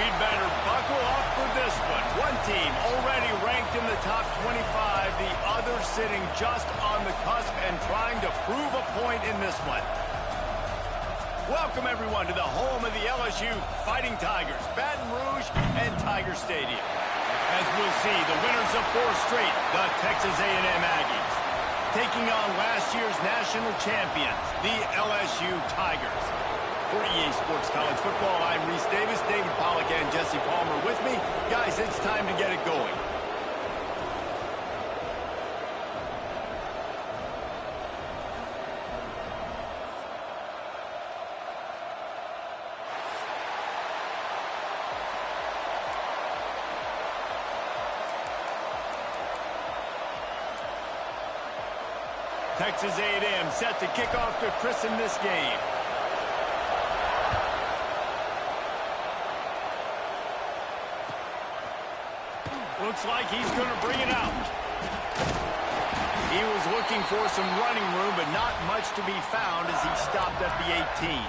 We'd better buckle up for this one. One team already ranked in the top 25, the other sitting just on the cusp and trying to prove a point in this one. Welcome, everyone, to the home of the LSU Fighting Tigers, Baton Rouge and Tiger Stadium. As we'll see, the winners of 4 straight, the Texas A&M Aggies, taking on last year's national champions, the LSU Tigers. For EA Sports College Football, I'm Reese Davis, David Pollack, and Jesse Palmer with me. Guys, it's time to get it going. Texas A&M set to kick off to christen this game. Looks like he's going to bring it out. He was looking for some running room, but not much to be found as he stopped at the 18.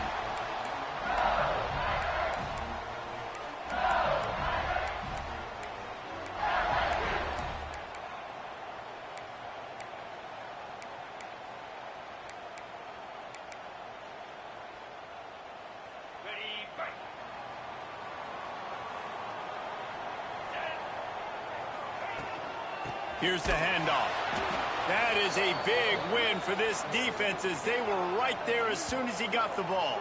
Here's the handoff. That is a big win for this defense as they were right there as soon as he got the ball.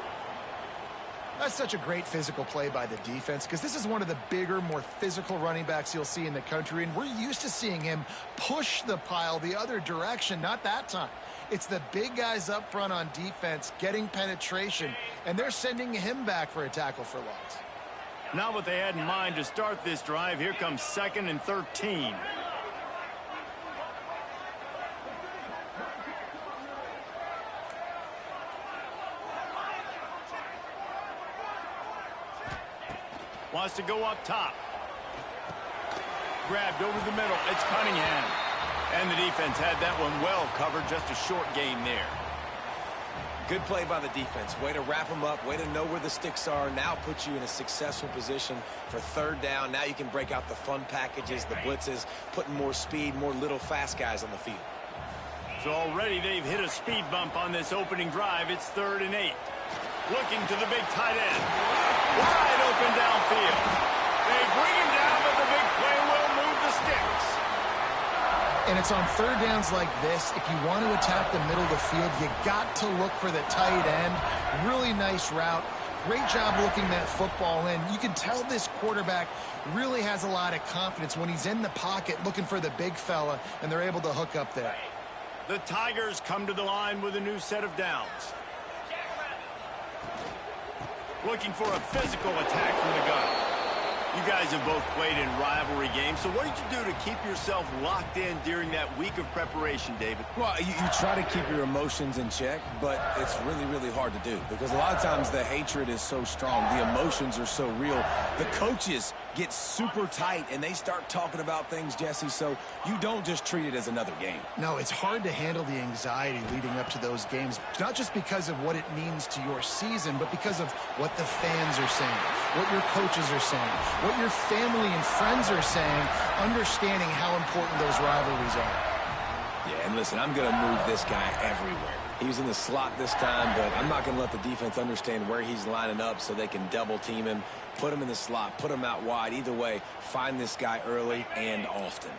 That's such a great physical play by the defense because this is one of the bigger, more physical running backs you'll see in the country, and we're used to seeing him push the pile the other direction, not that time. It's the big guys up front on defense getting penetration, and they're sending him back for a tackle for loss. Not what they had in mind to start this drive. Here comes 2nd and 13. Wants to go up top. Grabbed over the middle. It's Cunningham. And the defense had that one well covered. Just a short gain there. Good play by the defense. Way to wrap them up. Way to know where the sticks are. Now puts you in a successful position for 3rd down. Now you can break out the fun packages, the blitzes, putting more speed, more little fast guys on the field. So already they've hit a speed bump on this opening drive. It's 3rd and 8. Looking to the big tight end. Wide open downfield. They bring him down, but the big play will move the sticks. And it's on 3rd downs like this. If you want to attack the middle of the field, you got to look for the tight end. Really nice route. Great job looking that football in. You can tell this quarterback really has a lot of confidence when he's in the pocket looking for the big fella, and they're able to hook up there. The Tigers come to the line with a new set of downs. Looking for a physical attack from the gun. You guys have both played in rivalry games, so what did you do to keep yourself locked in during that week of preparation, David? Well, you try to keep your emotions in check, but it's really, really hard to do because a lot of times the hatred is so strong. The emotions are so real. The coaches get super tight, and they start talking about things, Jesse, so you don't just treat it as another game. No, it's hard to handle the anxiety leading up to those games, not just because of what it means to your season, but because of what the fans are saying, what your coaches are saying, what your family and friends are saying, understanding how important those rivalries are. Yeah, and listen, I'm going to move this guy everywhere. He was in the slot this time, but I'm not going to let the defense understand where he's lining up so they can double team him, put him in the slot, put him out wide. Either way, find this guy early and often.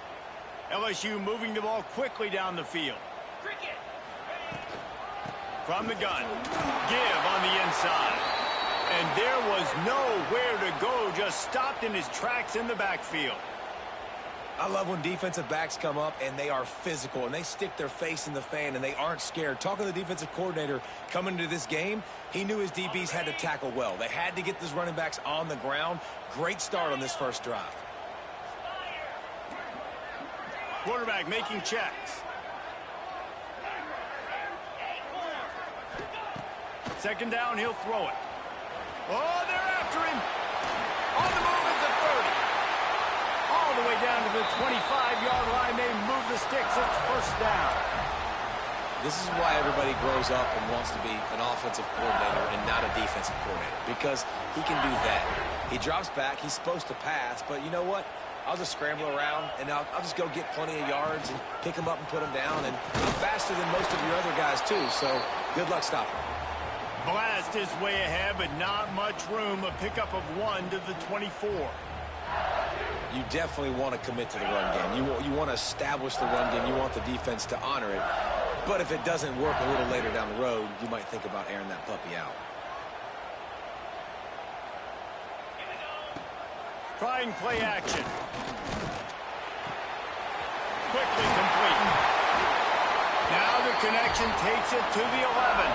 LSU moving the ball quickly down the field. From the gun, give on the inside. And there was nowhere to go, just stopped in his tracks in the backfield. I love when defensive backs come up and they are physical and they stick their face in the fan and they aren't scared. Talking to the defensive coordinator coming into this game, he knew his DBs had to tackle well. They had to get those running backs on the ground. Great start on this first drive. Quarterback making checks. Second down, he'll throw it. Oh, they're after him. On the move at the 30. All the way down to the 25-yard line. They move the sticks. It's 1st down. This is why everybody grows up and wants to be an offensive coordinator and not a defensive coordinator, because he can do that. He drops back. He's supposed to pass, but you know what? I'll just scramble around, and I'll just go get plenty of yards and pick him up and put him down. And I'm faster than most of your other guys, too, so good luck stopping him. Blast is way ahead, but not much room. A pickup of 1 to the 24. You definitely want to commit to the run game. You want to establish the run game. You want the defense to honor it. But if it doesn't work a little later down the road, you might think about airing that puppy out. Trying play action. Quickly complete. Now the connection takes it to the 11.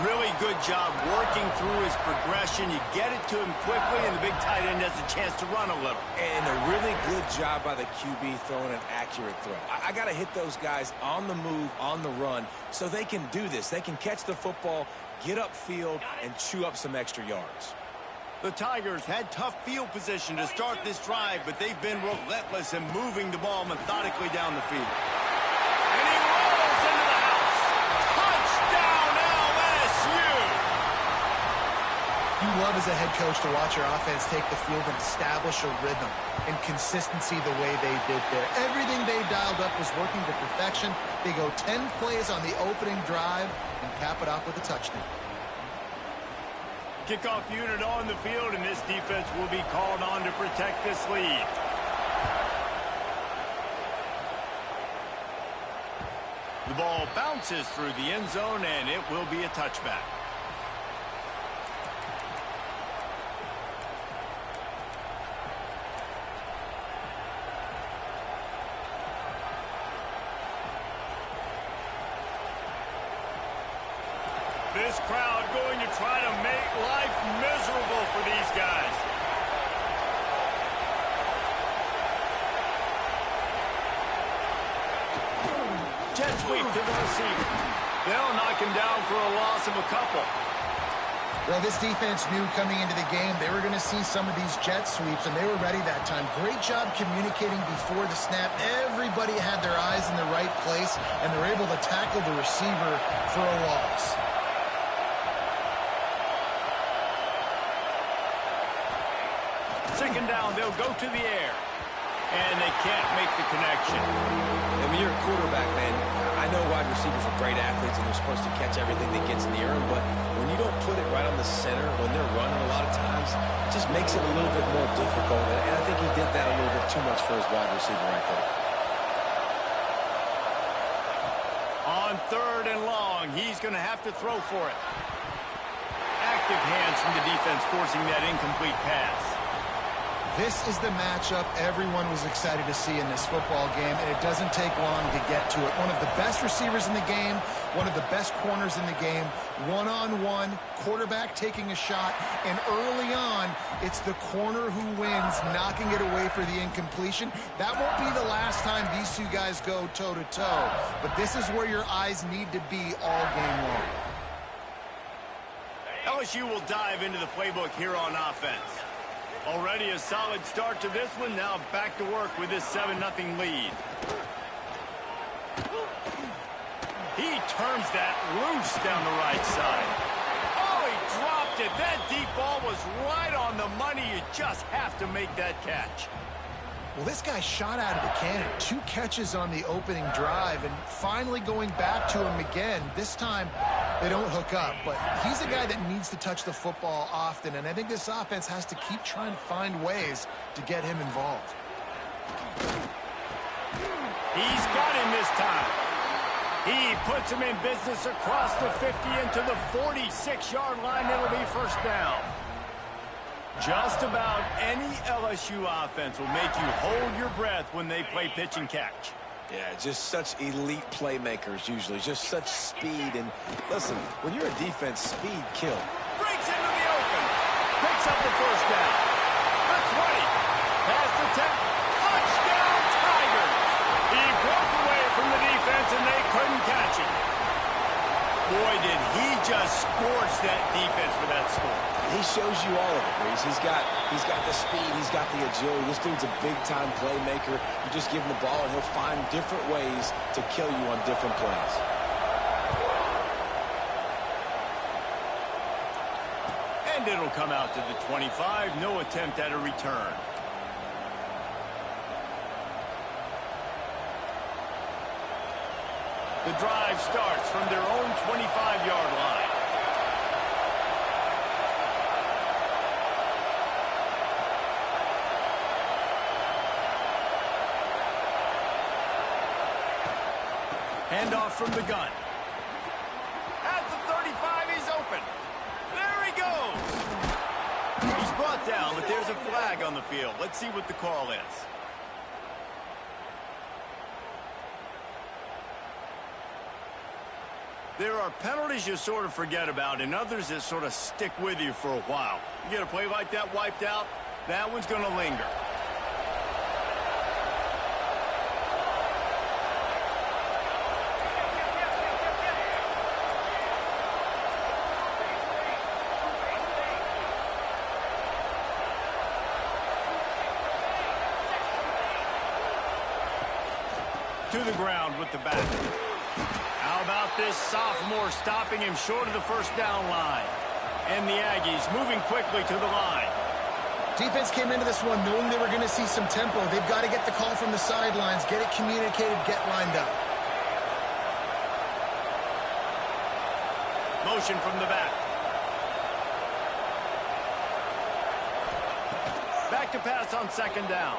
Really good job working through his progression. You get it to him quickly, and the big tight end has a chance to run a little. And a really good job by the QB throwing an accurate throw. I got to hit those guys on the move, on the run, so they can do this. They can catch the football, get upfield, and chew up some extra yards. The Tigers had tough field position to start this drive, but they've been relentless in moving the ball methodically down the field. And he rolls into the house. Touchdown, LSU! You love as a head coach to watch your offense take the field and establish a rhythm and consistency the way they did there. Everything they dialed up was working to perfection. They go 10 plays on the opening drive and cap it off with a touchdown. Kickoff unit on the field, and this defense will be called on to protect this lead. The ball bounces through the end zone, and it will be a touchback. This crowd going to try to make life miserable for these guys. Jet sweep to the receiver. They'll knock him down for a loss of a couple. Well, this defense knew coming into the game they were going to see some of these jet sweeps, and they were ready that time. Great job communicating before the snap. Everybody had their eyes in the right place, and they were able to tackle the receiver for a loss. Second down, they'll go to the air. And they can't make the connection. And when you're a quarterback, man, I know wide receivers are great athletes and they're supposed to catch everything that gets near them, but when you don't put it right on the center, when they're running a lot of times, it just makes it a little bit more difficult. And I think he did that a little bit too much for his wide receiver right there. On 3rd and long, he's going to have to throw for it. Active hands from the defense forcing that incomplete pass. This is the matchup everyone was excited to see in this football game, and it doesn't take long to get to it. One of the best receivers in the game, one of the best corners in the game, one-on-one, quarterback taking a shot, and early on, it's the corner who wins, knocking it away for the incompletion. That won't be the last time these two guys go toe-to-toe, but this is where your eyes need to be all game long. LSU will dive into the playbook here on offense. Already a solid start to this one. Now back to work with this 7-0 lead. He turns that loose down the right side. Oh, he dropped it. That deep ball was right on the money. You just have to make that catch. Well, this guy shot out of the cannon. 2 catches on the opening drive, and finally going back to him again. This time, they don't hook up, but he's a guy that needs to touch the football often, and I think this offense has to keep trying to find ways to get him involved. He's got him this time. He puts him in business across the 50 into the 46-yard line. It'll be first down. Just about any LSU offense will make you hold your breath when they play pitch and catch. Yeah, just such elite playmakers usually, just such speed. And listen, when you're a defense, speed kills. Breaks into the open. Picks up the first down. The 20. Past the 10. Touchdown, Tigers. He broke away from the defense and they couldn't catch him. Boy, did he just scorch that defense for that score. He shows you all of it, Reese. He's got the speed, he's got the agility. This dude's a big-time playmaker. You just give him the ball, and he'll find different ways to kill you on different plays. And And it'll come out to the 25. No attempt at a return. The drive starts from their own 25-yard line. Handoff from the gun. At the 35, he's open. There he goes. He's brought down, but there's a flag on the field. Let's see what the call is. There are penalties you sort of forget about and others that sort of stick with you for a while. You get a play like that wiped out, that one's going to linger. To the ground with the bat. How about this sophomore stopping him short of the first down line? And the Aggies moving quickly to the line. Defense came into this one knowing they were going to see some tempo. They've got to get the call from the sidelines, get it communicated, get lined up. Motion from the back. Back to pass on second down.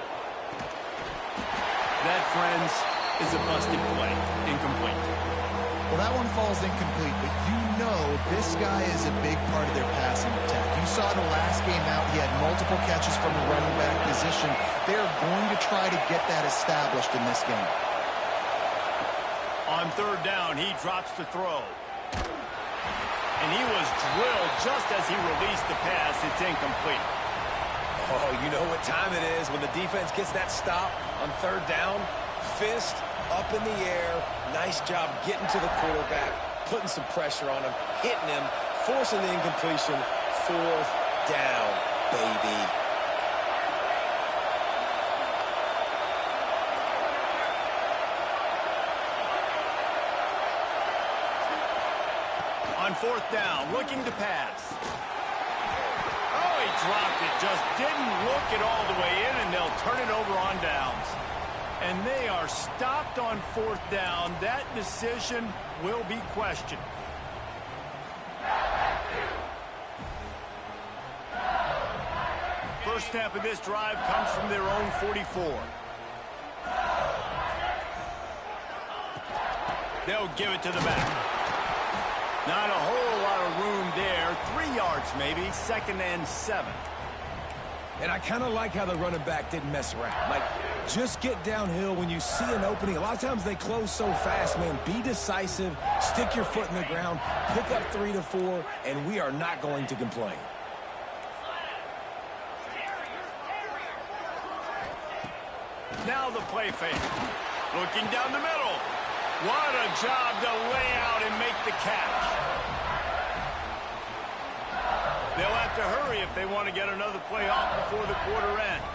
That, friends, is a busted play. Incomplete. Well, that one falls incomplete, but you know this guy is a big part of their passing attack. You saw the last game out, he had multiple catches from the running back position. They're going to try to get that established in this game. On third down, he drops to throw. And he was drilled just as he released the pass. It's incomplete. Oh, you know what time it is when the defense gets that stop on third down. Fist up in the air. Nice job getting to the quarterback, putting some pressure on him, hitting him, forcing the incompletion. Fourth down, baby. On fourth down, looking to pass. Oh, he dropped it. Just didn't look it all the way in, and they'll turn it over on downs. And they are stopped on fourth down. That decision will be questioned. First snap of this drive comes from their own 44. They'll give it to the back. Not a whole lot of room there. 3 yards maybe, 2nd and 7. And I kind of like how the running back didn't mess around. Like, just get downhill when you see an opening. A lot of times they close so fast, man. Be decisive, stick your foot in the ground, pick up 3 to 4, and we are not going to complain. Now the play fake. Looking down the middle. What a job to lay out and make the catch. They'll have to hurry if they want to get another play off before the quarter ends.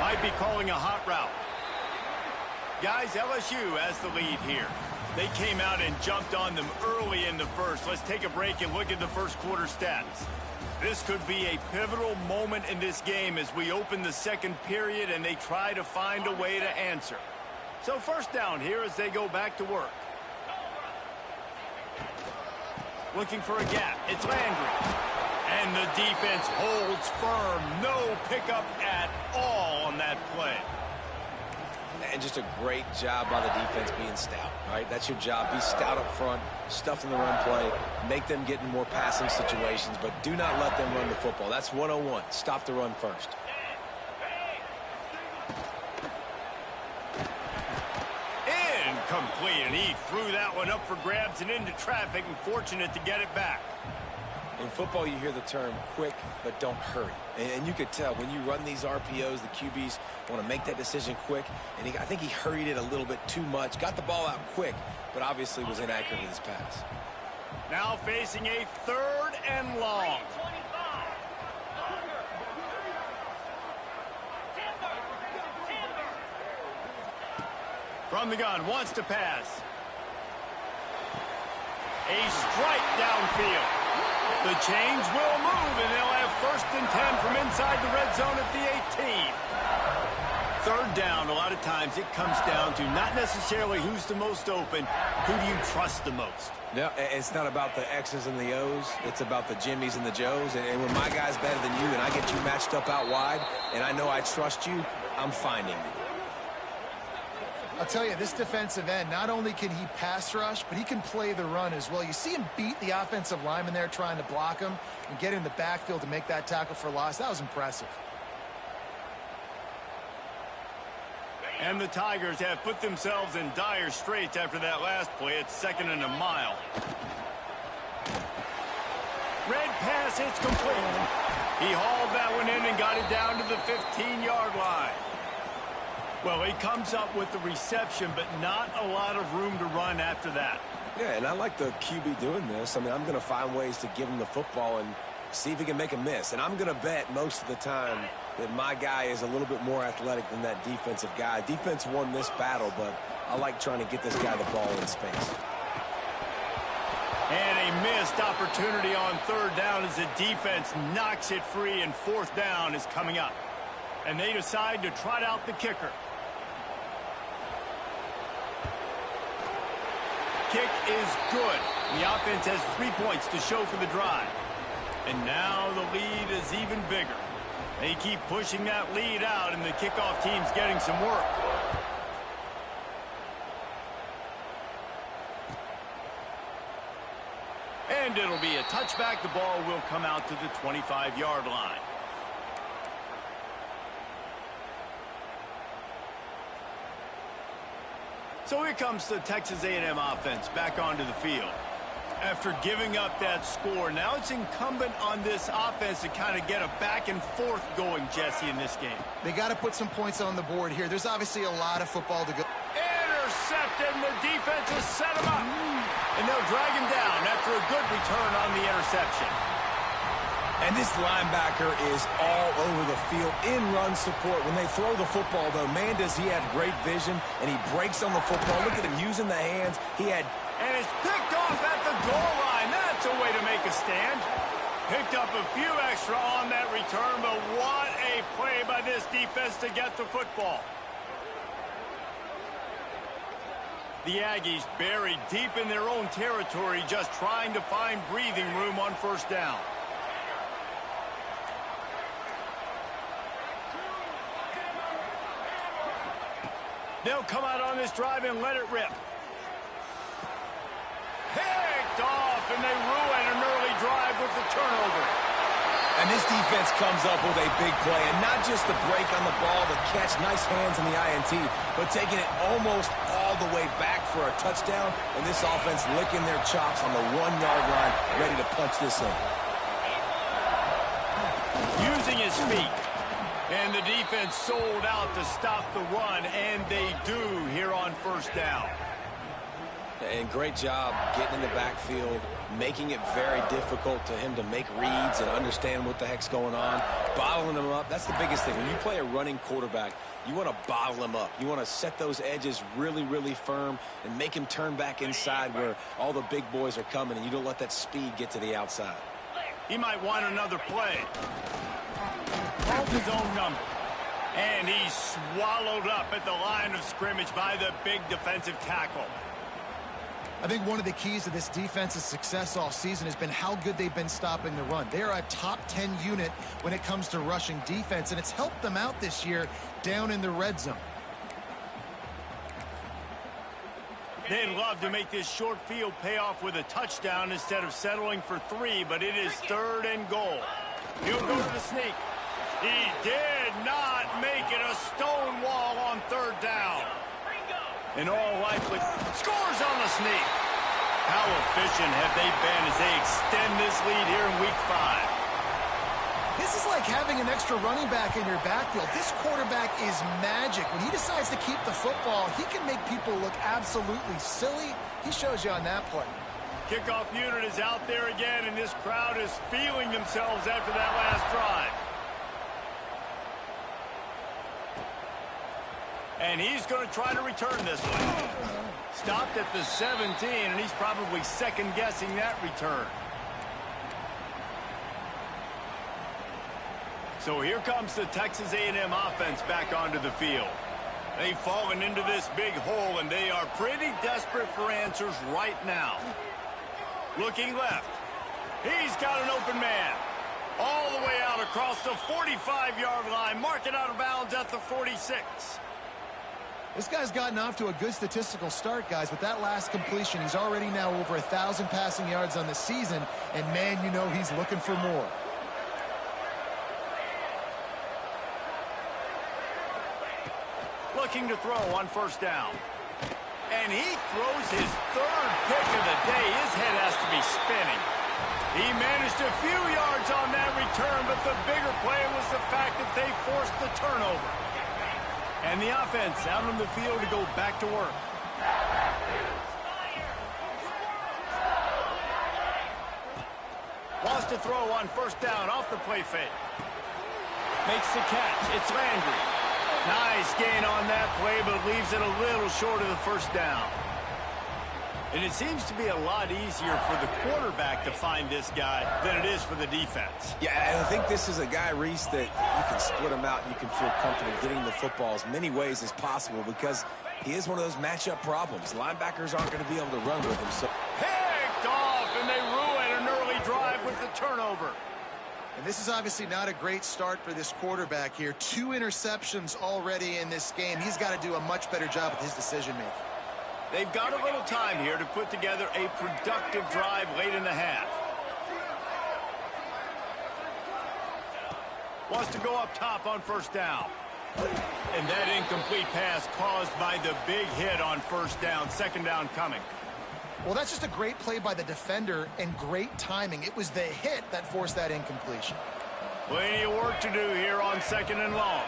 Might be calling a hot route. Guys, LSU has the lead here. They came out and jumped on them early in the first. Let's take a break and look at the first quarter stats. This could be a pivotal moment in this game as we open the second period and they try to find a way to answer. So first down here as they go back to work. Looking for a gap. It's Landry. And the defense holds firm. No pickup at all on that play. And just a great job by the defense being stout. All right, that's your job. Be stout up front, stuff in the run play, make them get in more passing situations, but do not let them run the football. That's 101. Stop the run first. Incomplete, and he threw that one up for grabs and into traffic, and fortunate to get it back. In football, you hear the term quick, but don't hurry. And you could tell when you run these RPOs, the QBs want to make that decision quick. And I think he hurried it a little bit too much. Got the ball out quick, but obviously was inaccurate with his pass. Now facing a 3rd and long. From the gun, wants to pass. A strike downfield. The chains will move, and they'll have 1st and 10 from inside the red zone at the 18. 3rd down, a lot of times it comes down to not necessarily who's the most open, who do you trust the most? Yeah, it's not about the X's and the O's. It's about the Jimmies and the Joes. And when my guy's better than you and I get you matched up out wide and I know I trust you, I'm finding you. I'll tell you, this defensive end, not only can he pass rush, but he can play the run as well. You see him beat the offensive lineman there trying to block him and get in the backfield to make that tackle for loss. That was impressive. And the Tigers have put themselves in dire straits after that last play. It's 2nd and a mile. Red pass, it's complete. He hauled that one in and got it down to the 15-yard line. Well, he comes up with the reception, but not a lot of room to run after that. Yeah, and I like the QB doing this. I mean, I'm going to find ways to give him the football and see if he can make a miss. And I'm going to bet most of the time that my guy is a little bit more athletic than that defensive guy. Defense won this battle, but I like trying to get this guy the ball in space. And a missed opportunity on 3rd down as the defense knocks it free, and 4th down is coming up. And they decide to trot out the kicker. Kick is good. The offense has 3 points to show for the drive. And now the lead is even bigger. They keep pushing that lead out, and the kickoff team's getting some work. And it'll be a touchback. The ball will come out to the 25-yard line. So here comes the Texas A&M offense back onto the field. After giving up that score, now it's incumbent on this offense to kind of get a back and forth going, Jesse, in this game. They got to put some points on the board here. There's obviously a lot of football to go. Intercepted, and the defense has set him up. And they'll drag him down after a good return on the interception. And this linebacker is all over the field in run support. When they throw the football, though, man, does he have great vision, and he breaks on the football. Look at him using the hands. And it's picked off at the goal line. That's a way to make a stand. Picked up a few extra on that return, but what a play by this defense to get the football. The Aggies buried deep in their own territory, just trying to find breathing room on 1st down. They'll come out on this drive and let it rip. Picked off, and they ruin an early drive with the turnover. And this defense comes up with a big play, and not just the break on the ball, the catch, nice hands in the INT, but taking it almost all the way back for a touchdown, and this offense licking their chops on the 1-yard line, ready to punch this in. Using his feet. And the defense sold out to stop the run, and they do here on 1st down. And great job getting in the backfield, making it very difficult to him to make reads and understand what the heck's going on, bottling him up. That's the biggest thing. When you play a running quarterback, you want to bottle him up. You want to set those edges really, really firm and make him turn back inside where all the big boys are coming, and you don't let that speed get to the outside. He might want another play. Calls his own number. And he's swallowed up at the line of scrimmage by the big defensive tackle. I think one of the keys to this defense's success all season has been how good they've been stopping the run. They are a top 10 unit when it comes to rushing defense, and it's helped them out this year down in the red zone. They'd love to make this short field pay off with a touchdown instead of settling for 3, but it is 3rd and goal. He'll go to the sneak. He did not make it a stone wall on 3rd down. In all likelihood, scores on the sneak. How efficient have they been as they extend this lead here in Week 5? This is like having an extra running back in your backfield. This quarterback is magic. When he decides to keep the football, he can make people look absolutely silly. He shows you on that play. Kickoff unit is out there again, and this crowd is feeling themselves after that last drive. And he's going to try to return this one. Stopped at the 17, and he's probably second-guessing that return. So here comes the Texas A&M offense back onto the field. They've fallen into this big hole, and they are pretty desperate for answers right now. Looking left. He's got an open man. All the way out across the 45-yard line. Marking out of bounds at the 46. This guy's gotten off to a good statistical start, guys. With that last completion, he's already now over 1,000 passing yards on the season. And, man, you know he's looking for more. Looking to throw on first down. And he throws his third pick of the day. His head has to be spinning. He managed a few yards on that return, but the bigger play was the fact that they forced the turnover. And the offense out on the field to go back to work. Wants to throw on first down off the play fake. Makes the catch. It's Landry. Nice gain on that play, but leaves it a little short of the first down. And it seems to be a lot easier for the quarterback to find this guy than it is for the defense. Yeah, and I think this is a guy, Reese, that you can split him out and you can feel comfortable getting the football as many ways as possible because he is one of those matchup problems. Linebackers aren't going to be able to run with him. So picked off, and they ruin an early drive with the turnover. And this is obviously not a great start for this quarterback here. 2 interceptions already in this game. He's got to do a much better job with his decision-making. They've got a little time here to put together a productive drive late in the half. Wants to go up top on first down. And that incomplete pass caused by the big hit on first down. Second down coming. Well, that's just a great play by the defender and great timing. It was the hit that forced that incompletion. Plenty of work to do here on second and long.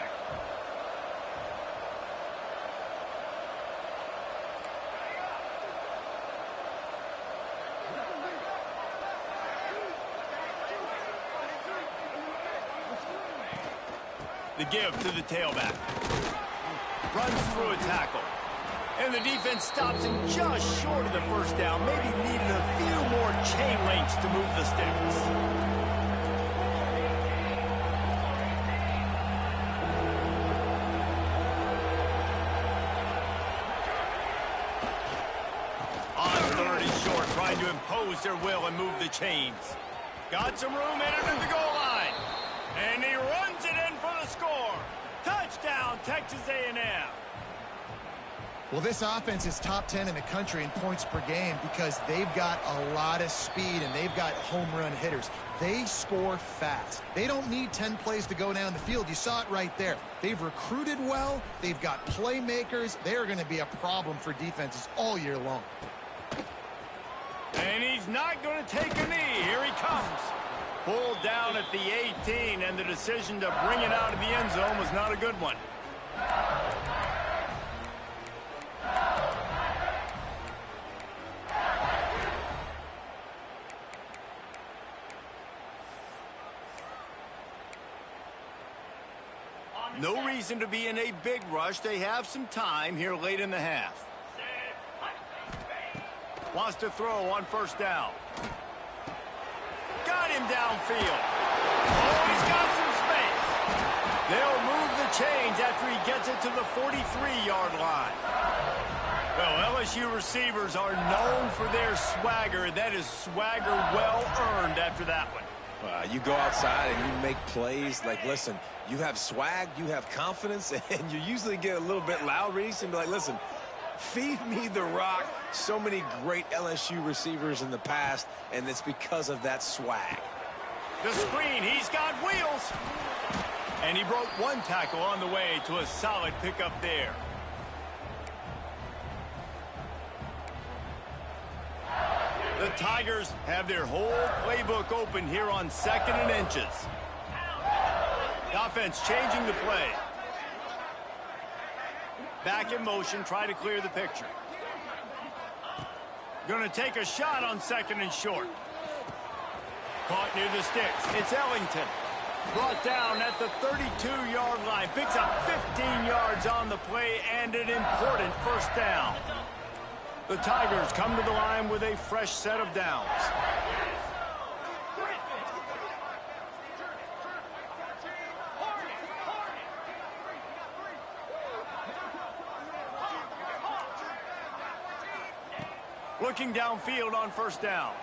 The give to the tailback. Runs through a tackle. And the defense stops him just short of the first down. Maybe needed a few more chain links to move the sticks. On third and short, trying to impose their will and move the chains. Got some room, entered the goal line. And he runs it in for the score. Touchdown, Texas A&M. Well, this offense is top 10 in the country in points per game because they've got a lot of speed and they've got home run hitters. They score fast. They don't need 10 plays to go down the field. You saw it right there. They've recruited well. They've got playmakers. They're going to be a problem for defenses all year long. And he's not going to take a knee. Here he comes. Pulled down at the 18, and the decision to bring it out of the end zone was not a good one. No reason to be in a big rush. They have some time here late in the half. Wants to throw on first down. Got him downfield. Oh, he's got some space. They'll move the chains after he gets it to the 43-yard line. Well, LSU receivers are known for their swagger. That is swagger well earned after that one. You go outside and you make plays. Like, listen, you have swag, you have confidence, and you usually get a little bit loud, Reese, and be like, listen, feed me the rock. So many great LSU receivers in the past, and it's because of that swag. The screen, he's got wheels. And he broke one tackle on the way to a solid pickup there. The Tigers have their whole playbook open here on 2nd and inches. The offense changing the play. Back in motion, try to clear the picture. Going to take a shot on 2nd and short. Caught near the sticks. It's Ellington. Brought down at the 32-yard line. Picks up 15 yards on the play and an important first down. The Tigers come to the line with a fresh set of downs. Looking downfield on first down.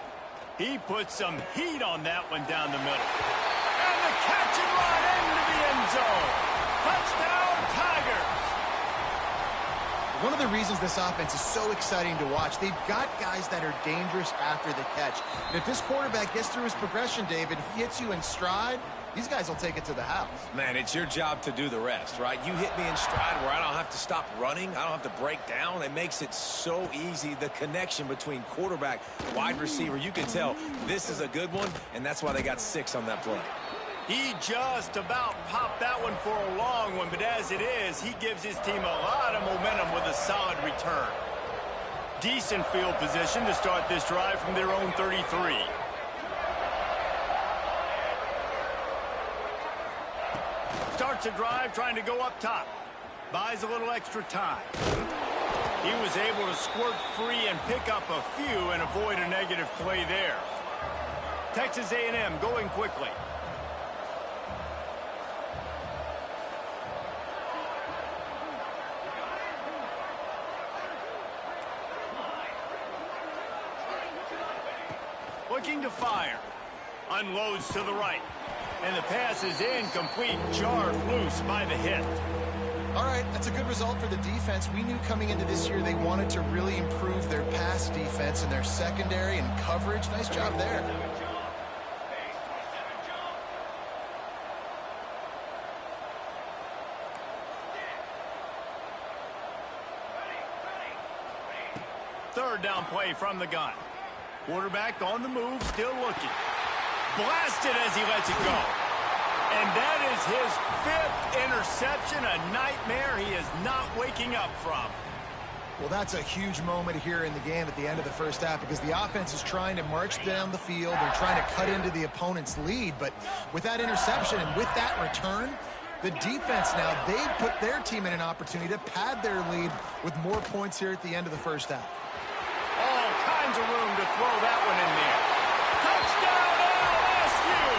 He put some heat on that one down the middle. And the catch and run into the end zone. Touchdown, Tigers. One of the reasons this offense is so exciting to watch, they've got guys that are dangerous after the catch. And if this quarterback gets through his progression, David, he hits you in stride, these guys will take it to the house. Man, it's your job to do the rest, right? You hit me in stride where I don't have to stop running. I don't have to break down. It makes it so easy. The connection between quarterback, wide receiver, you can tell this is a good one, and that's why they got 6 on that play. He just about popped that one for a long one, but as it is, he gives his team a lot of momentum with a solid return. Decent field position to start this drive from their own 33. Starts a drive trying to go up top. Buys a little extra time. He was able to squirt free and pick up a few and avoid a negative play there. Texas A&M going quickly. Looking to fire. Unloads to the right. And the pass is incomplete, jarred loose by the hit. All right, that's a good result for the defense. We knew coming into this year they wanted to really improve their pass defense and their secondary and coverage. Nice job there. Third down play from the gun. Quarterback on the move, still looking. Blasted as he lets it go. And that is his 5th interception, a nightmare he is not waking up from. Well, that's a huge moment here in the game at the end of the first half because the offense is trying to march down the field. They're trying to cut into the opponent's lead. But with that interception and with that return, the defense now, they've put their team in an opportunity to pad their lead with more points here at the end of the first half. All kinds of room to throw that one in there. Touchdown LSU!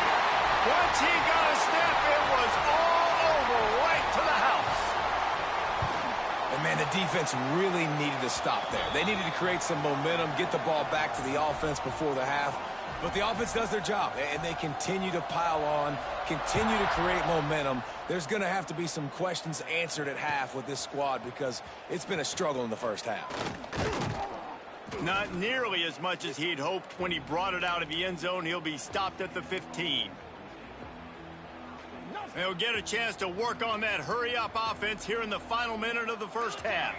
Once he got a step, it was all over right to the house. And, man, the defense really needed to stop there. They needed to create some momentum, get the ball back to the offense before the half. But the offense does their job, and they continue to pile on, continue to create momentum. There's going to have to be some questions answered at half with this squad because it's been a struggle in the first half. Not nearly as much as he'd hoped when he brought it out of the end zone. He'll be stopped at the 15. They'll get a chance to work on that hurry-up offense here in the final minute of the first half.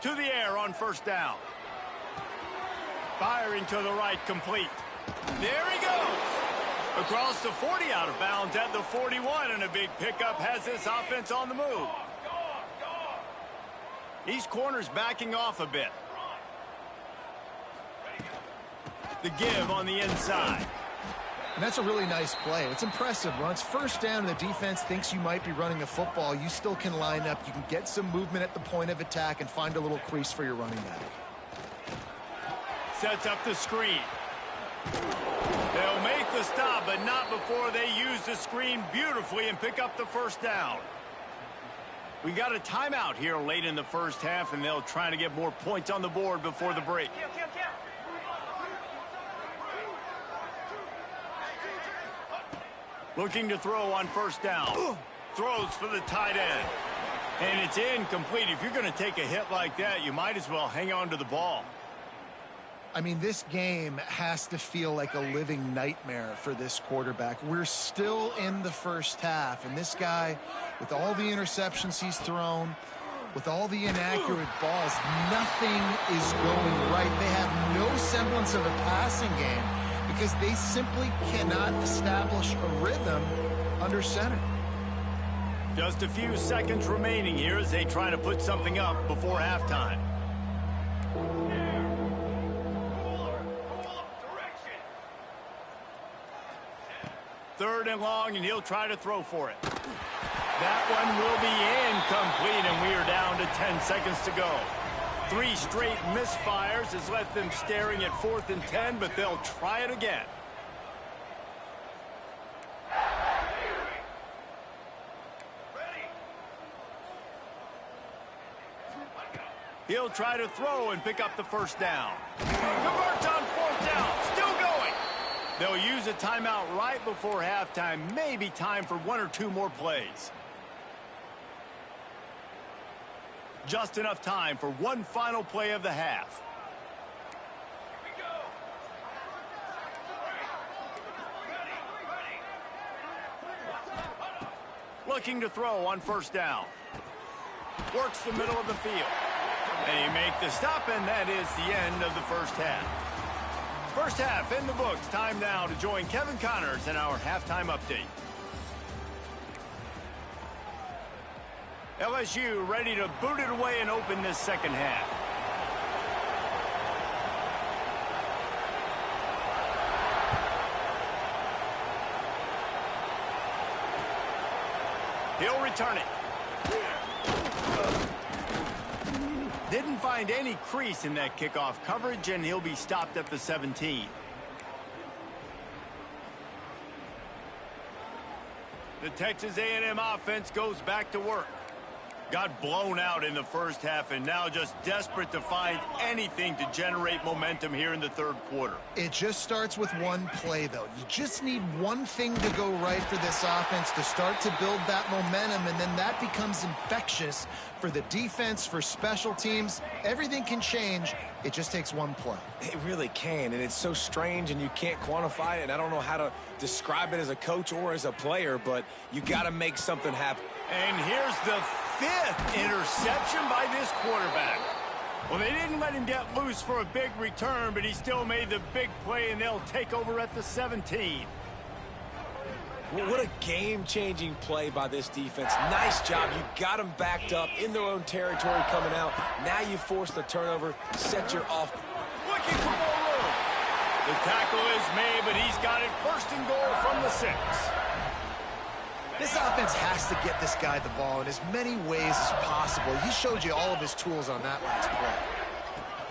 To the air on first down. Firing to the right, complete. There he goes. Across the 40, out of bounds at the 41, and a big pickup has this offense on the move. These corners backing off a bit. The give on the inside. And that's a really nice play. It's impressive. Once first down and the defense thinks you might be running the football, you still can line up. You can get some movement at the point of attack and find a little crease for your running back. Sets up the screen. They'll make the stop, but not before they use the screen beautifully and pick up the first down. We got a timeout here late in the first half, and they'll try to get more points on the board before the break. Looking to throw on first down. Throws for the tight end. And it's incomplete. If you're going to take a hit like that, you might as well hang on to the ball. I mean, this game has to feel like a living nightmare for this quarterback. We're still in the first half, and this guy, with all the interceptions he's thrown, with all the inaccurate balls, nothing is going right. They have no semblance of a passing game because they simply cannot establish a rhythm under center. Just a few seconds remaining here as they try to put something up before halftime. Third and long, and he'll try to throw for it. That one will be incomplete, and we are down to 10 seconds to go. 3 straight misfires has left them staring at 4th and 10, but they'll try it again. He'll try to throw and pick up the first down. Converts on fourth down. Still going. They'll use a timeout right before halftime. Maybe time for one or two more plays. Just enough time for one final play of the half. Looking to throw on first down. Works the middle of the field. They make the stop, and that is the end of the first half. First half in the books. Time now to join Kevin Connors in our halftime update. LSU ready to boot it away and open this second half. He'll return it. Didn't find any crease in that kickoff coverage, and he'll be stopped at the 17. The Texas A&M offense goes back to work. Got blown out in the first half and now just desperate to find anything to generate momentum here in the third quarter. It just starts with one play, though. You just need one thing to go right for this offense to start to build that momentum, and then that becomes infectious for the defense, for special teams. Everything can change. It just takes one play. It really can, and it's so strange, and you can't quantify it, and I don't know how to describe it as a coach or as a player, but you got to make something happen. And here's the fifth interception by this quarterback. Well, they didn't let him get loose for a big return, but he still made the big play, and they'll take over at the 17. Well, what a game-changing play by this defense. Nice job. You got them backed up in their own territory coming out. Now you force the turnover, set your off. Looking for more room. The tackle is made, but he's got it first and goal from the 6. This offense has to get this guy the ball in as many ways as possible. He showed you all of his tools on that last play.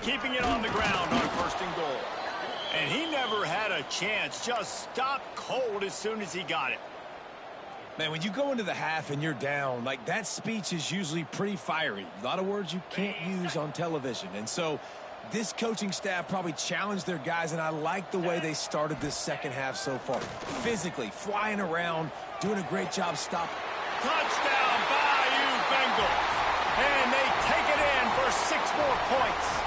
Keeping it on the ground on first and goal. And he never had a chance. Just stopped cold as soon as he got it. Man, when you go into the half and you're down, like that speech is usually pretty fiery. A lot of words you can't use on television. And so this coaching staff probably challenged their guys, and I like the way they started this second half so far. Physically, flying around, doing a great job stopping. Touchdown, Bayou Bengals. And they take it in for 6 more points.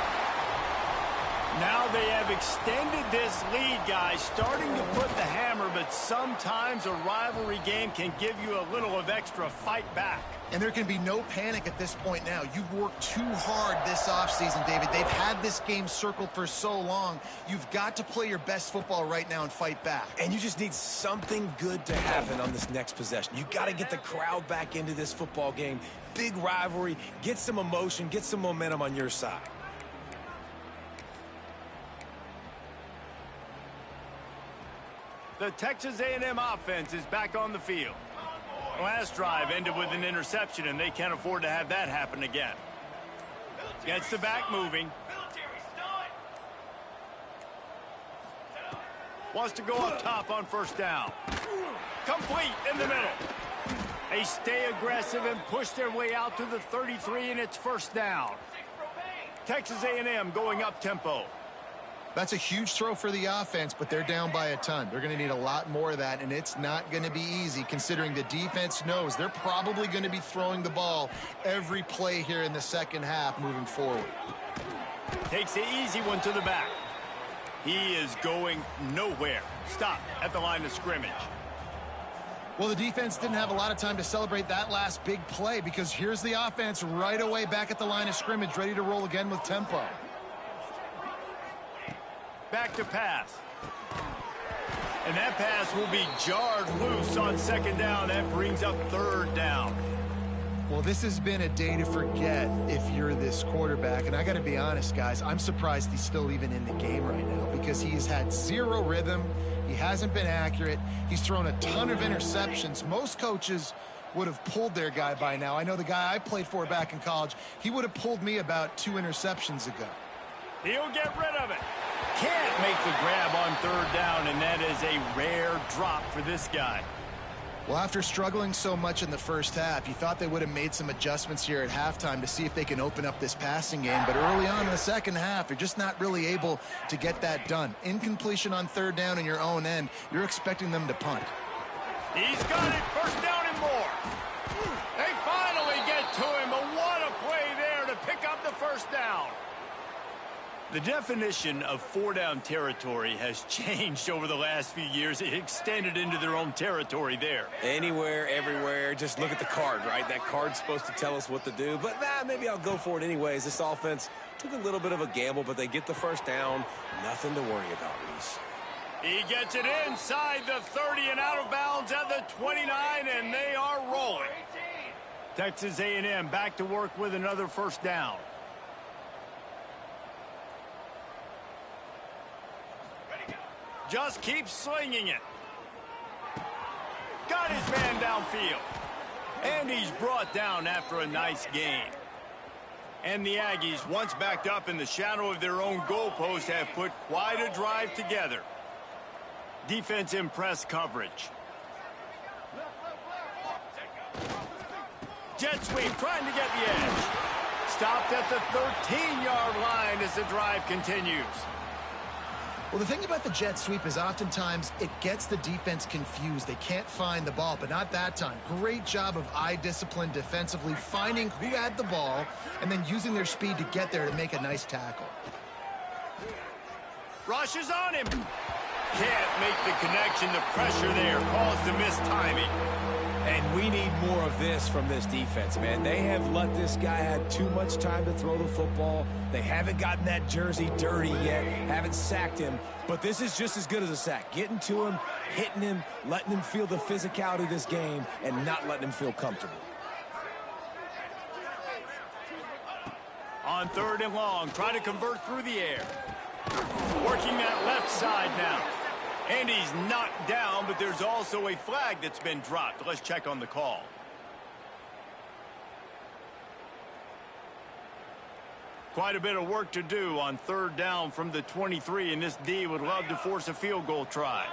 Now they have extended this lead, guys, starting to put the hammer, but sometimes a rivalry game can give you a little of extra fight back. And there can be no panic at this point now. You've worked too hard this offseason, David. They've had this game circled for so long. You've got to play your best football right now and fight back. And you just need something good to happen on this next possession. You got to get the crowd back into this football game. Big rivalry. Get some emotion. Get some momentum on your side. The Texas A&M offense is back on the field. Last drive ended with an interception, and they can't afford to have that happen again. Gets the back moving. Wants to go up top on first down. Complete in the middle. They stay aggressive and push their way out to the 33, and it's first down. Texas A&M going up tempo. That's a huge throw for the offense, but they're down by a ton. They're going to need a lot more of that, and it's not going to be easy considering the defense knows they're probably going to be throwing the ball every play here in the second half moving forward. Takes the easy one to the back. He is going nowhere. Stop at the line of scrimmage. Well, the defense didn't have a lot of time to celebrate that last big play because here's the offense right away back at the line of scrimmage, ready to roll again with tempo. Back to pass. And that pass will be jarred loose on second down. That brings up third down. Well, this has been a day to forget if you're this quarterback. And I got to be honest, guys, I'm surprised he's still even in the game right now because he has had zero rhythm. He hasn't been accurate. He's thrown a ton of interceptions. Most coaches would have pulled their guy by now. I know the guy I played for back in college, he would have pulled me about 2 interceptions ago. He'll get rid of it. Can't make the grab on third down, and that is a rare drop for this guy. Well, after struggling so much in the first half, you thought they would have made some adjustments here at halftime to see if they can open up this passing game. But early on in the second half, they're just not really able to get that done. Incompletion on third down in your own end, you're expecting them to punt. He's got it. First down and more. They finally get to him, but what a play there to pick up the first down. The definition of four-down territory has changed over the last few years. It extended into their own territory there. Anywhere, everywhere. Just look at the card, right? That card's supposed to tell us what to do. But maybe I'll go for it anyways. This offense took a little bit of a gamble, but they get the first down. Nothing to worry about, Reese. He gets it inside the 30 and out of bounds at the 29, and they are rolling. Texas A&M back to work with another first down. Just keeps slinging it. Got his man downfield. And he's brought down after a nice gain. And the Aggies, once backed up in the shadow of their own goalpost, have put quite a drive together. Defense in press coverage. Jet sweep trying to get the edge. Stopped at the 13-yard line as the drive continues. Well, the thing about the jet sweep is oftentimes it gets the defense confused. They can't find the ball, but not that time. Great job of eye discipline defensively, finding who had the ball and then using their speed to get there to make a nice tackle. Rushes on him. Can't make the connection. The pressure there caused the missed timing. And we need more of this from this defense, man. They have let this guy have too much time to throw the football. They haven't gotten that jersey dirty yet, haven't sacked him. But this is just as good as a sack. Getting to him, hitting him, letting him feel the physicality of this game, and not letting him feel comfortable. On third and long, try to convert through the air. Working that left side now. And he's knocked down, but there's also a flag that's been dropped. Let's check on the call. Quite a bit of work to do on third down from the 23, and this D would love to force a field goal try.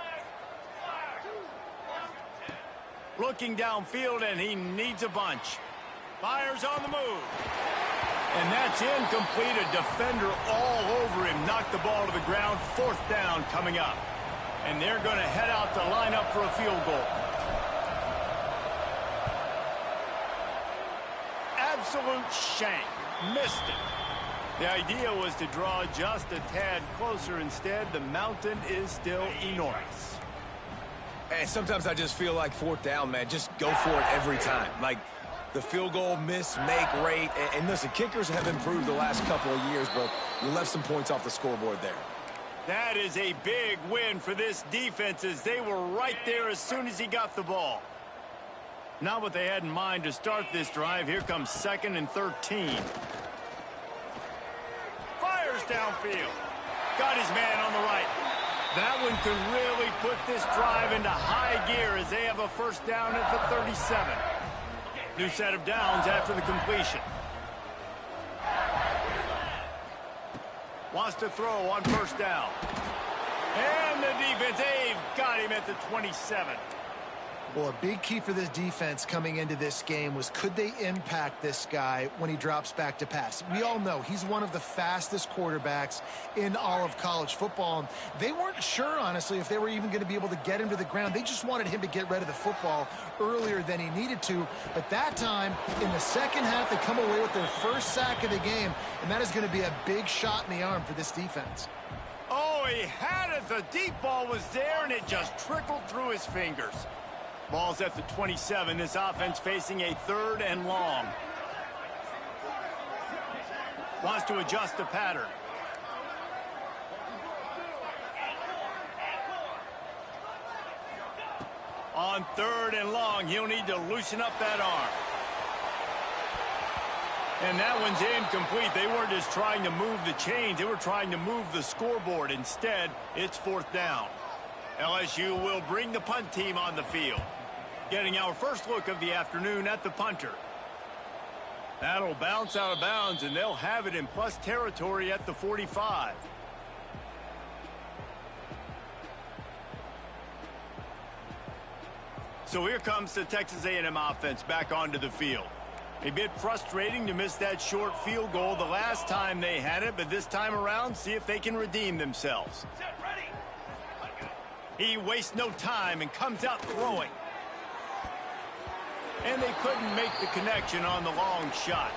Looking downfield, and he needs a bunch. Fires on the move. And that's incomplete. A defender all over him. Knocked the ball to the ground. Fourth down coming up. And they're going to head out to line up for a field goal. Absolute shank. Missed it. The idea was to draw just a tad closer. Instead, the mountain is still enormous. And sometimes I just feel like fourth down, man. Just go for it every time. Like the field goal miss, make rate. And listen, kickers have improved the last couple of years, but you left some points off the scoreboard there. That is a big win for this defense as they were right there as soon as he got the ball. Not what they had in mind to start this drive. Here comes 2nd and 13. Fires downfield. Got his man on the right. That one could really put this drive into high gear as they have a first down at the 37. New set of downs after the completion. Wants to throw on first down. And the defense, they've got him at the 27. Well, a big key for this defense coming into this game was could they impact this guy when he drops back to pass? We all know he's one of the fastest quarterbacks in all of college football. They weren't sure, honestly, if they were even going to be able to get him to the ground. They just wanted him to get rid of the football earlier than he needed to. But that time, in the second half, they come away with their first sack of the game, and that is going to be a big shot in the arm for this defense. Oh, he had it. The deep ball was there, and it just trickled through his fingers. Ball's at the 27. This offense facing a 3rd and long. Wants to adjust the pattern. On 3rd and long, he'll need to loosen up that arm. And that one's incomplete. They weren't just trying to move the chains. They were trying to move the scoreboard. Instead, it's 4th down. LSU will bring the punt team on the field. Getting our first look of the afternoon at the punter. That'll bounce out of bounds, and they'll have it in plus territory at the 45. So here comes the Texas A&M offense back onto the field. A bit frustrating to miss that short field goal the last time they had it, but this time around, see if they can redeem themselves. He wastes no time and comes out throwing. And they couldn't make the connection on the long shot.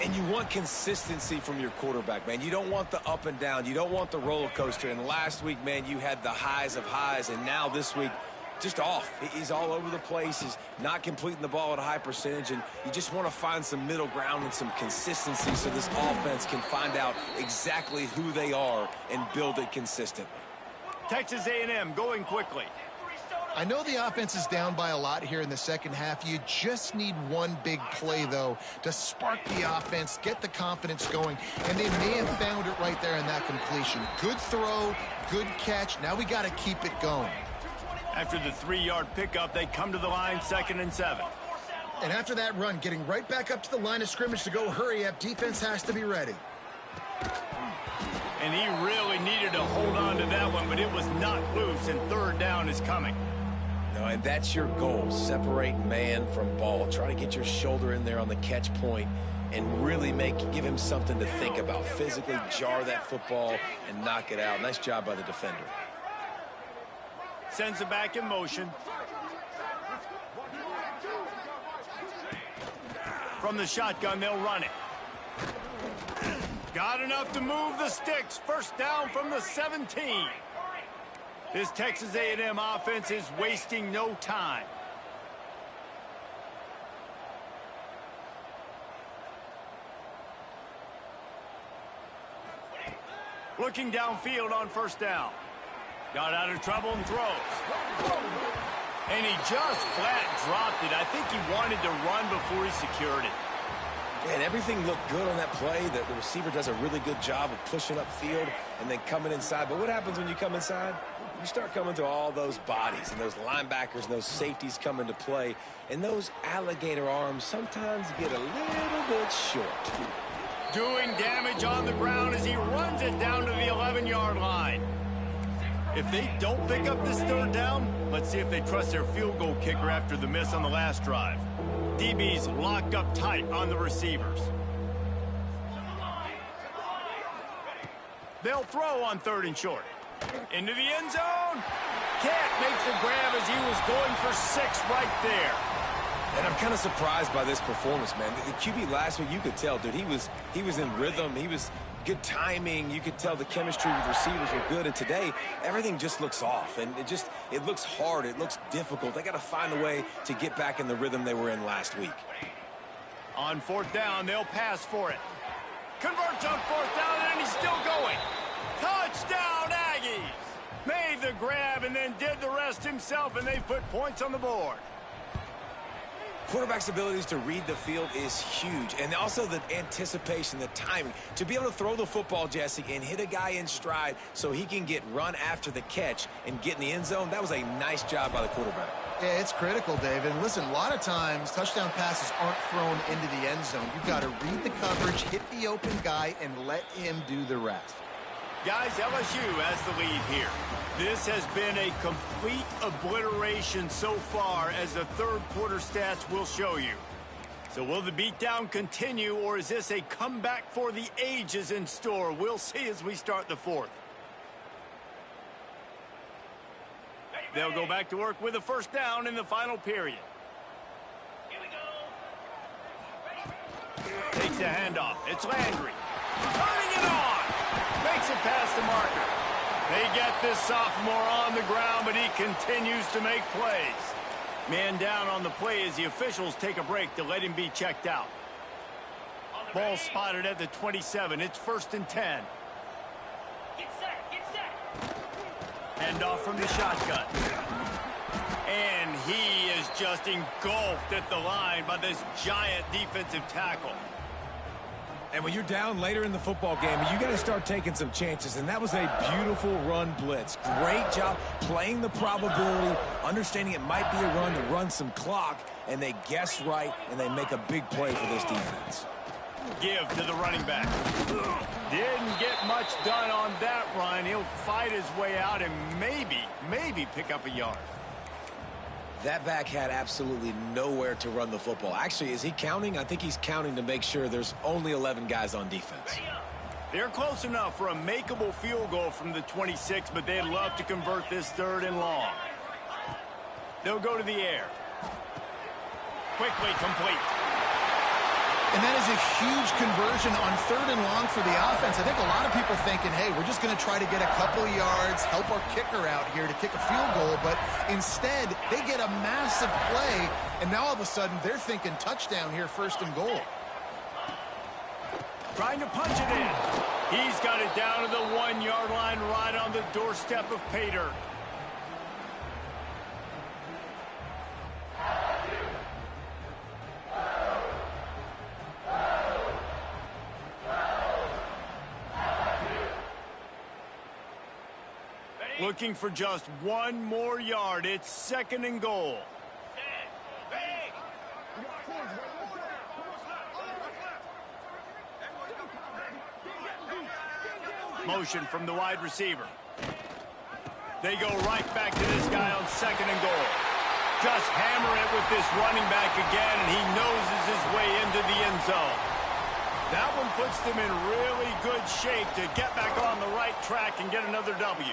And you want consistency from your quarterback, man. You don't want the up and down. You don't want the roller coaster. And last week, man, you had the highs of highs. And now this week, just off. He's all over the place. He's not completing the ball at a high percentage. And you just want to find some middle ground and some consistency so this offense can find out exactly who they are and build it consistently. Texas A&M going quickly. I know the offense is down by a lot here in the second half. You just need one big play, though, to spark the offense, get the confidence going, and they may have found it right there in that completion. Good throw, good catch. Now we got to keep it going. After the 3-yard pickup, they come to the line 2nd and 7. And after that run, getting right back up to the line of scrimmage to go hurry up, defense has to be ready. And he really needed to hold on to that one, but it was not loose, and 3rd down is coming. No, and that's your goal. Separate man from ball. Try to get your shoulder in there on the catch point and really give him something to think about. Physically jar that football and knock it out. Nice job by the defender. Sends it back in motion. From the shotgun, they'll run it. Got enough to move the sticks. 1st down from the 17. This Texas A&M offense is wasting no time. Looking downfield on 1st down. Got out of trouble and throws. And he just flat dropped it. I think he wanted to run before he secured it. And everything looked good on that play. The receiver does a really good job of pushing upfield and then coming inside. But what happens when you come inside? You start coming to all those bodies and those linebackers and those safeties come into play. And those alligator arms sometimes get a little bit short. Doing damage on the ground as he runs it down to the 11-yard line. If they don't pick up this 3rd down, let's see if they trust their field goal kicker after the miss on the last drive. DB's locked up tight on the receivers. They'll throw on 3rd and short. Into the end zone. Can't make the grab as he was going for 6 right there. And I'm kind of surprised by this performance, man. The QB last week, you could tell, dude, he was in rhythm. He was good timing. You could tell the chemistry with receivers were good. And today, everything just looks off. And it looks hard. It looks difficult. They got to find a way to get back in the rhythm they were in last week. On 4th down, they'll pass for it. Converts on 4th down, and he's still going. Touchdown, Aggies! Made the grab and then did the rest himself, and they put points on the board. Quarterback's abilities to read the field is huge. And also the anticipation, the timing. To be able to throw the football, Jesse, and hit a guy in stride so he can get run after the catch and get in the end zone, that was a nice job by the quarterback. Yeah, it's critical, David. And listen, a lot of times touchdown passes aren't thrown into the end zone. You've got to read the coverage, hit the open guy, and let him do the rest. Guys, LSU has the lead here. This has been a complete obliteration so far, as the 3rd quarter stats will show you. So will the beatdown continue, or is this a comeback for the ages in store? We'll see as we start the 4th. They'll go back to work with a 1st down in the final period. Here we go. Takes the handoff. It's Landry. Turning it on. Makes it past the marker. They get this sophomore on the ground, but he continues to make plays. Man down on the play as the officials take a break to let him be checked out. Ball spotted at the 27. It's 1st and 10. Get set, get set. Handoff from the shotgun. And he is just engulfed at the line by this giant defensive tackle. And when you're down later in the football game, you got to start taking some chances. And that was a beautiful run blitz. Great job playing the probability, understanding it might be a run to run some clock, and they guess right, and they make a big play for this defense. Give to the running back. Didn't get much done on that run. He'll fight his way out and maybe pick up a yard. That back had absolutely nowhere to run the football. Actually, is he counting? I think he's counting to make sure there's only 11 guys on defense. They're close enough for a makeable field goal from the 26, but they'd love to convert this 3rd and long. They'll go to the air. Quickly complete. And that is a huge conversion on 3rd and long for the offense. I think a lot of people thinking, hey, we're just going to try to get a couple yards, help our kicker out here to kick a field goal. But instead, they get a massive play, and now all of a sudden they're thinking touchdown here, 1st and goal. Trying to punch it in. He's got it down to the 1-yard line right on the doorstep of pay dirt. Looking for just 1 more yard. It's 2nd and goal. Motion from the wide receiver. They go right back to this guy on 2nd and goal. Just hammer it with this running back again, and he noses his way into the end zone. That one puts them in really good shape to get back on the right track and get another W.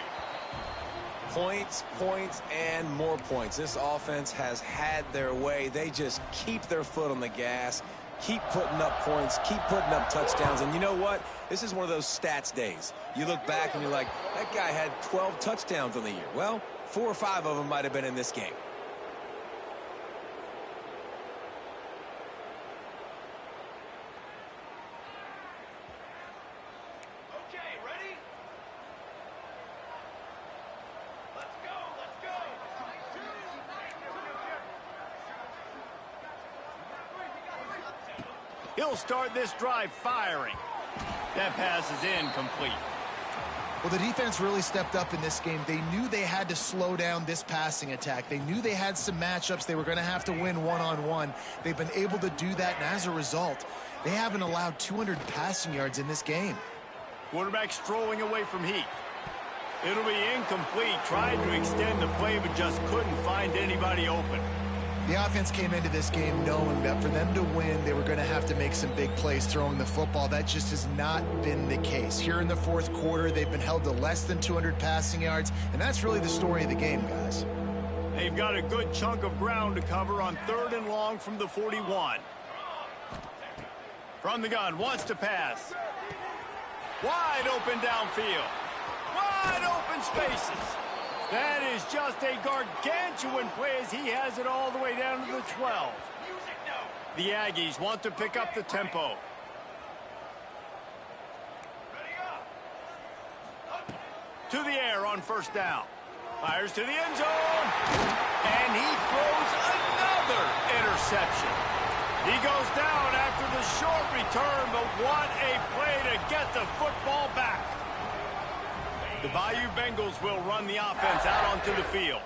Points, points, and more points. This offense has had their way. They just keep their foot on the gas, keep putting up points, keep putting up touchdowns. And you know what? This is one of those stats days. You look back and you're like, that guy had 12 touchdowns on the year. Well, 4 or 5 of them might have been in this game. He'll start this drive firing. That pass is incomplete. Well, the defense really stepped up in this game. They knew they had to slow down this passing attack. They knew they had some matchups they were going to have to win one-on-one. They've been able to do that, and as a result, they haven't allowed 200 passing yards in this game. Quarterback strolling away from heat. It'll be incomplete. Tried to extend the play, but just couldn't find anybody open. The offense came into this game knowing that for them to win, they were going to have to make some big plays throwing the football. That just has not been the case. Here in the 4th quarter, they've been held to less than 200 passing yards, and that's really the story of the game, guys. They've got a good chunk of ground to cover on 3rd and long from the 41. From the gun, wants to pass. Wide open downfield. Wide open spaces. That is just a gargantuan play as he has it all the way down to the 12. The Aggies want to pick up the tempo. To the air on 1st down. Fires to the end zone. And he throws another interception. He goes down after the short return, but what a play to get the football back. The Bayou Bengals will run the offense out onto the field.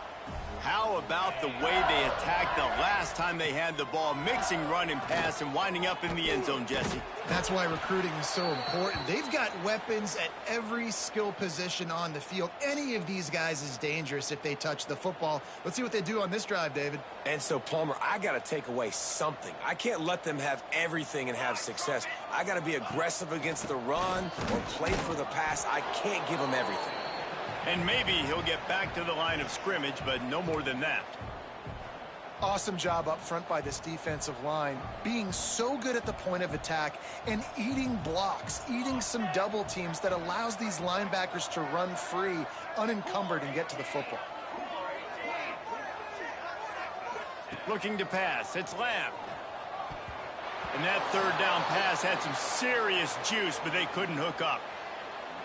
How about the way they attacked the last time they had the ball, mixing run and pass and winding up in the end zone, Jesse? That's why recruiting is so important. They've got weapons at every skill position on the field. Any of these guys is dangerous if they touch the football. Let's see what they do on this drive, David. And so, Palmer, I got to take away something. I can't let them have everything and have success. I got to be aggressive against the run or play for the pass. I can't give them everything. And maybe he'll get back to the line of scrimmage, but no more than that. Awesome job up front by this defensive line, being so good at the point of attack and eating blocks, eating some double teams that allows these linebackers to run free, unencumbered, and get to the football. Looking to pass, it's Lamb. And that 3rd down pass had some serious juice, but they couldn't hook up.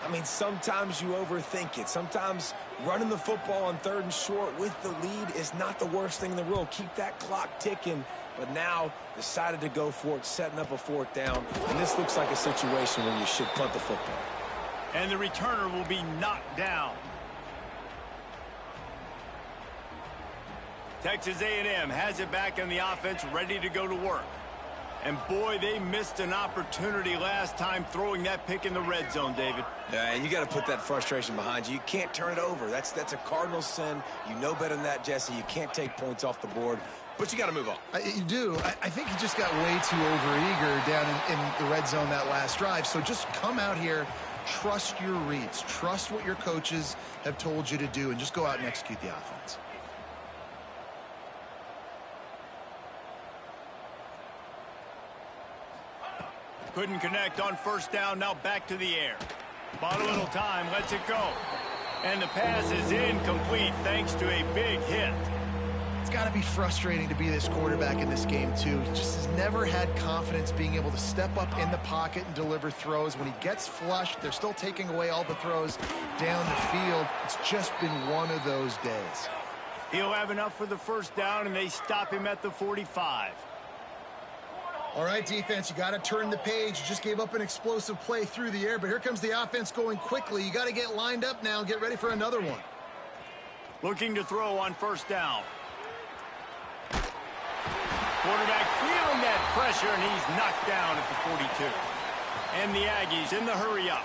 I mean, sometimes you overthink it. Sometimes running the football on 3rd and short with the lead is not the worst thing in the world. Keep that clock ticking. But now decided to go for it, setting up a 4th down. And this looks like a situation where you should punt the football. And the returner will be knocked down. Texas A&M has it back in the offense, ready to go to work. And boy, they missed an opportunity last time throwing that pick in the red zone, David. Yeah, and you got to put that frustration behind you. You can't turn it over. That's a Cardinals sin. You know better than that, Jesse. You can't take points off the board, but you got to move on. You do. I think he just got way too overeager down in the red zone that last drive. So just come out here, trust your reads, trust what your coaches have told you to do, and just go out and execute the offense. Couldn't connect on first down. Now back to the air. Bought a little time. Lets it go. And the pass is incomplete thanks to a big hit. It's got to be frustrating to be this quarterback in this game, too. He just has never had confidence being able to step up in the pocket and deliver throws. When he gets flushed, they're still taking away all the throws down the field. It's just been one of those days. He'll have enough for the first down, and they stop him at the 45. All right, defense, you got to turn the page. You just gave up an explosive play through the air, but here comes the offense going quickly. You got to get lined up now and get ready for another one. Looking to throw on first down. Quarterback feeling that pressure, and he's knocked down at the 42. And the Aggies in the hurry-up.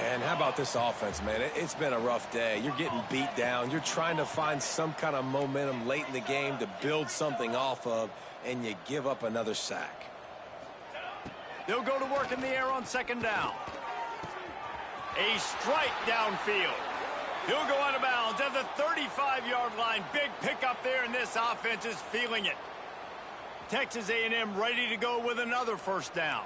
And how about this offense, man? It's been a rough day. You're getting beat down. You're trying to find some kind of momentum late in the game to build something off of, and you give up another sack. They'll go to work in the air on second down. A strike downfield. He'll go out of bounds at the 35-yard line. Big pickup there, and this offense is feeling it. Texas A&M ready to go with another first down.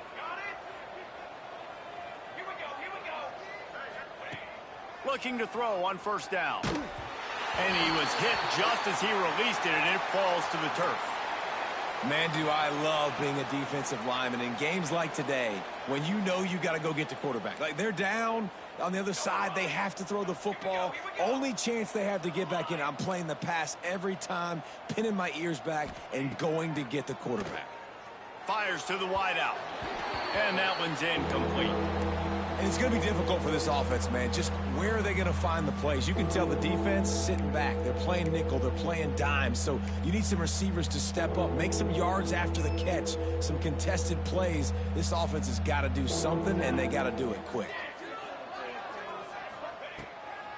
Looking to throw on first down. And he was hit just as he released it, and it falls to the turf. Man, do I love being a defensive lineman in games like today when you know you got to go get the quarterback. Like, they're down on the other side. They have to throw the football. Only chance they have to get back in. I'm playing the pass every time, pinning my ears back, and going to get the quarterback. Fires to the wideout. And that one's incomplete. And it's going to be difficult for this offense, man. Just where are they going to find the plays? You can tell the defense sitting back. They're playing nickel. They're playing dime. So you need some receivers to step up, make some yards after the catch, some contested plays. This offense has got to do something, and they got to do it quick.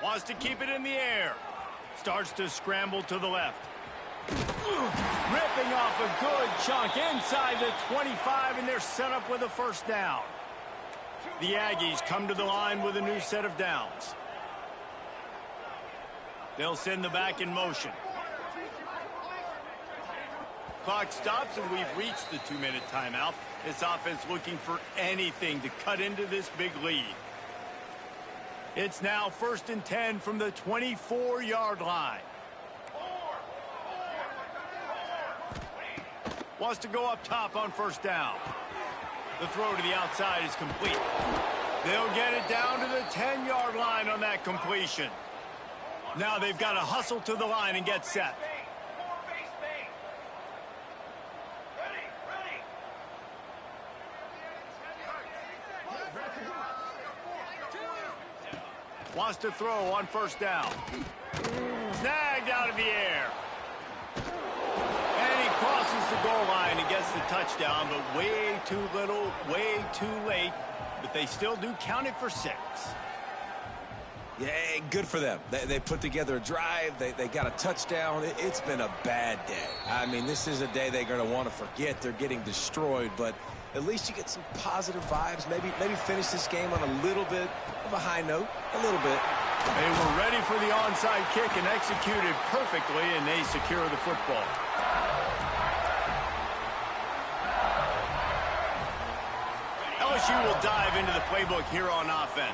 Wants to keep it in the air. Starts to scramble to the left. Ripping off a good chunk inside the 25, and they're set up with a first down. The Aggies come to the line with a new set of downs. They'll send the back in motion. Clock stops, and we've reached the 2-minute timeout. This offense looking for anything to cut into this big lead. It's now 1st and 10 from the 24-yard line. Wants to go up top on first down. The throw to the outside is complete. They'll get it down to the 10-yard line on that completion. Now they've got to hustle to the line and get set. Wants to throw on first down. Snagged out of the air. And he crosses the goal line and gets the touchdown, but way too little, way too late. But they still do count it for 6. Yeah, good for them. They put together a drive. They got a touchdown. It's been a bad day. I mean, this is a day they're going to want to forget. They're getting destroyed, but at least you get some positive vibes. Maybe finish this game on a little bit of a high note, a little bit. They were ready for the onside kick and executed perfectly, and they secure the football. LSU will dive into the playbook here on offense.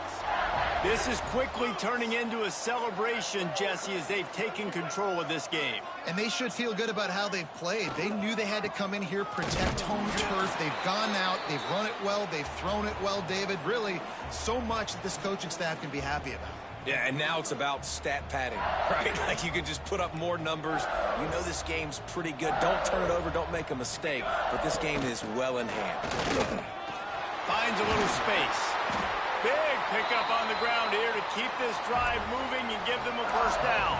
This is quickly turning into a celebration, Jesse, as they've taken control of this game. And they should feel good about how they've played. They knew they had to come in here, protect home turf. They've gone out, they've run it well, they've thrown it well, David. Really, so much that this coaching staff can be happy about. Yeah, and now it's about stat padding, right? Like, you could just put up more numbers. You know this game's pretty good. Don't turn it over, don't make a mistake. But this game is well in hand. Finds a little space. Big pickup on the ground here to keep this drive moving and give them a first down.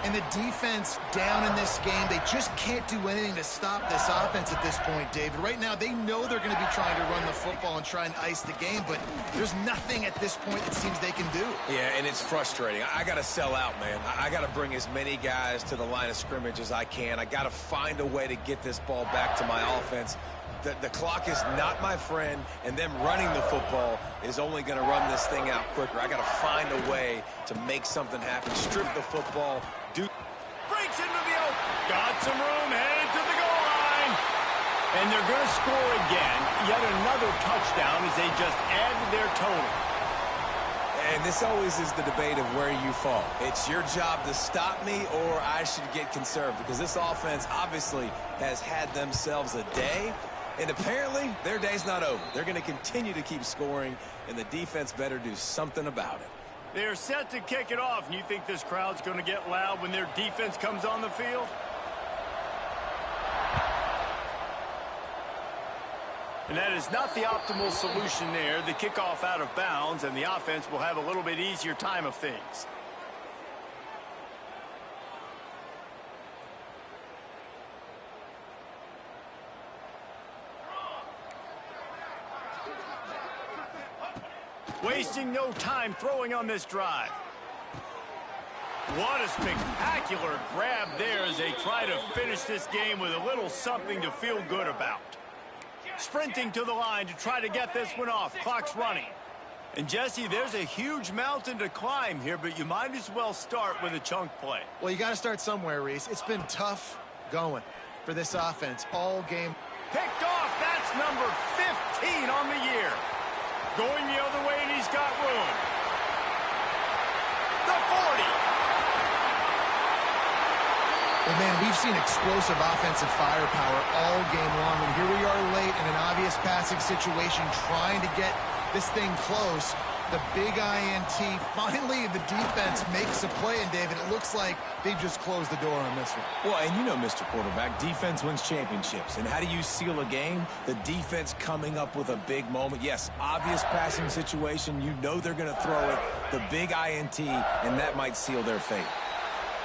And the defense down in this game, they just can't do anything to stop this offense at this point, David. Right now, they know they're going to be trying to run the football and try and ice the game, but there's nothing at this point it seems they can do. Yeah, and it's frustrating. I got to sell out, man. I got to bring as many guys to the line of scrimmage as I can. I got to find a way to get this ball back to my offense. The clock is not my friend, and them running the football is only going to run this thing out quicker. I got to find a way to make something happen, strip the football, breaks into the open. Got some room, headed to the goal line. And they're going to score again. Yet another touchdown as they just add to their total. And this always is the debate of where you fall. It's your job to stop me, or I should get conserved, because this offense obviously has had themselves a day. And apparently, their day's not over. They're going to continue to keep scoring, and the defense better do something about it. They're set to kick it off, and you think this crowd's going to get loud when their defense comes on the field? And that is not the optimal solution there. The kickoff out of bounds, and the offense will have a little bit easier time of things. Wasting no time throwing on this drive. What a spectacular grab there as they try to finish this game with a little something to feel good about. Sprinting to the line to try to get this one off. Clock's running. And Jesse, there's a huge mountain to climb here, but you might as well start with a chunk play. Well, you got to start somewhere, Reese. It's been tough going for this offense all game. Picked off. That's number 15 on the year. Going the other way, and he's got room. The 40. Well, man, we've seen explosive offensive firepower all game long, and here we are late in an obvious passing situation trying to get this thing close. The big INT. Finally, the defense makes a play, and David, it looks like they just closed the door on this one. Well, and you know, Mr. Quarterback, defense wins championships. And how do you seal a game? The defense coming up with a big moment. Yes, obvious passing situation. You know they're going to throw it. The big INT, and that might seal their fate.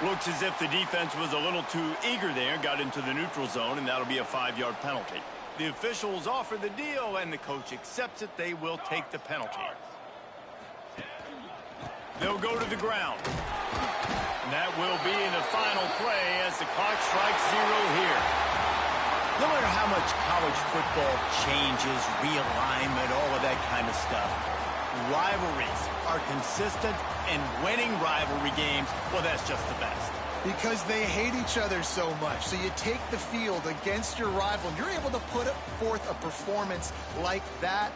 Looks as if the defense was a little too eager there, got into the neutral zone, and that'll be a 5-yard penalty. The officials offer the deal, and the coach accepts it. They will take the penalty. They'll go to the ground. And that will be in the final play as the clock strikes 0 here. No matter how much college football changes, realignment, all of that kind of stuff, rivalries are consistent, and winning rivalry games, well, that's just the best. Because they hate each other so much. So you take the field against your rival, and you're able to put forth a performance like that.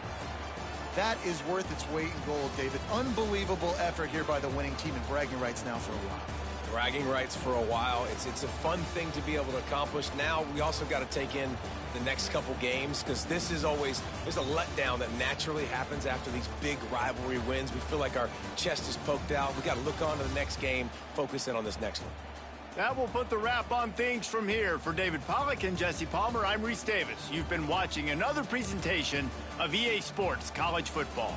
That is worth its weight in gold, David. Unbelievable effort here by the winning team, and bragging rights now for a while. Bragging rights for a while. It's a fun thing to be able to accomplish. Now we also got to take in the next couple games, because this is always, there's a letdown that naturally happens after these big rivalry wins. We feel like our chest is poked out. We got to look on to the next game, focus in on this next one. That will put the wrap on things from here. For David Pollack and Jesse Palmer, I'm Reese Davis. You've been watching another presentation of EA Sports College Football.